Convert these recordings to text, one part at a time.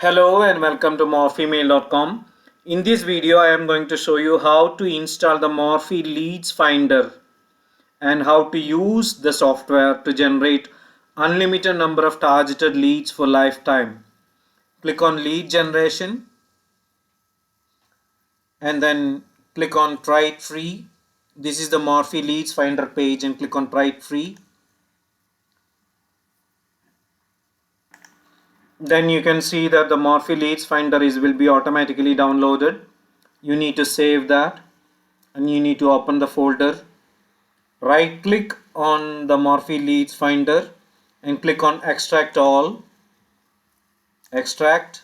Hello and welcome to morphymail.com. In this video I am going to show you how to install the Morphy Leads Finder and how to use the software to generate unlimited number of targeted leads for lifetime. Click on lead generation and then click on try it free. This is the Morphy Leads Finder page and click on try it free. Then you can see that the Morphy Leads Finder will be automatically downloaded. You need to save that and you need to open the folder. Right click on the Morphy Leads Finder and click on extract all. Extract.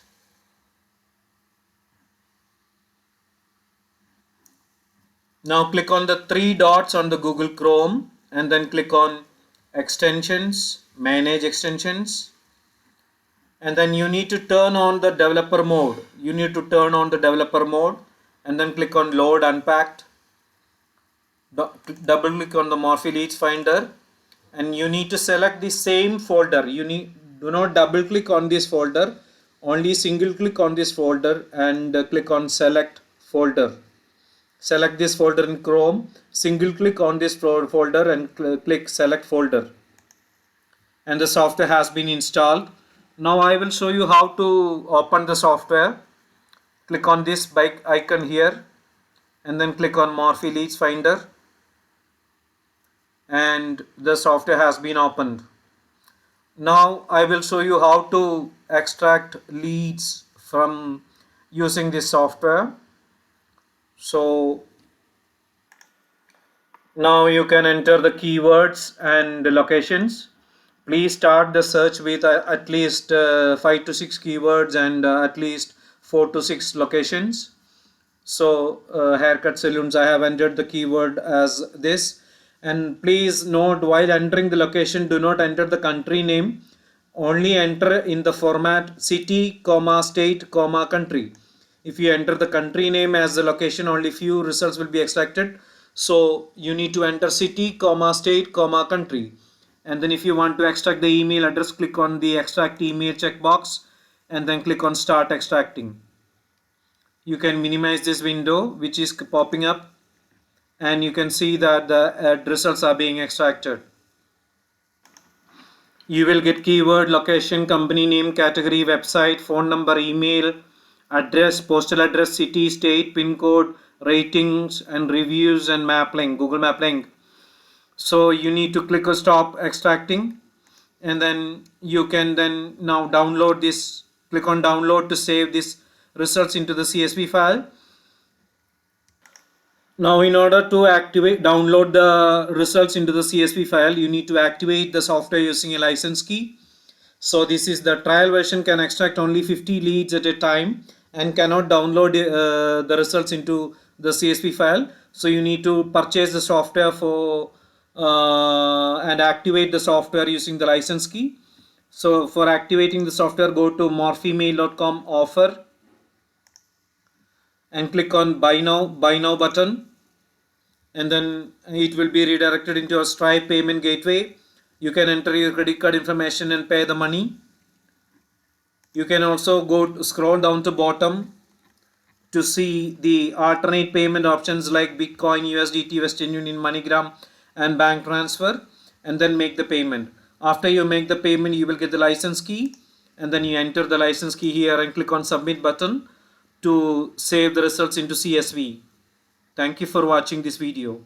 Now click on the three dots on the Google Chrome and then click on extensions, manage extensions, and then you need to turn on the developer mode. You need to turn on the developer mode and then click on load unpacked. Double click on the Morphy Leads Finder and you need to select the same folder. Do not double click on this folder, only single click on this folder and click on select folder. Select this folder in Chrome, single click on this folder and click select folder, and the software has been installed. Now I will show you how to open the software. Click on this bike icon here and then click on Morphy Leads Finder and the software has been opened. Now I will show you how to extract leads from using this software. So now you can enter the keywords and the locations. Please start the search with at least 5 to 6 keywords and at least 4 to 6 locations. So haircut salons, I have entered the keyword as this, and please note while entering the location, do not enter the country name, only enter in the format city, state, country. If you enter the country name as the location, only few results will be extracted. So you need to enter city, state, country. And then if you want to extract the email address, click on the extract email checkbox and then click on start extracting. You can minimize this window which is popping up and you can see that the results are being extracted. You will get keyword, location, company name, category, website, phone number, email, address, postal address, city, state, pin code, ratings and reviews and map link, Google Map link. So you need to click on stop extracting and then you can then now download this. Click on download to save this results into the CSV file. Now in order to download the results into the CSV file, you need to activate the software using a license key. So this is the trial version, can extract only 50 leads at a time and cannot download the results into the CSV file. So you need to purchase the software for and activate the software using the license key. So for activating the software, go to morphymail.com offer and click on buy now button, and then it will be redirected into a Stripe payment gateway. You can enter your credit card information and pay the money. You can also scroll down to bottom to see the alternate payment options like Bitcoin, USDT, Western Union, MoneyGram and bank transfer, and then make the payment. After you make the payment, you will get the license key and then you enter the license key here and click on submit button to save the results into CSV. Thank you for watching this video.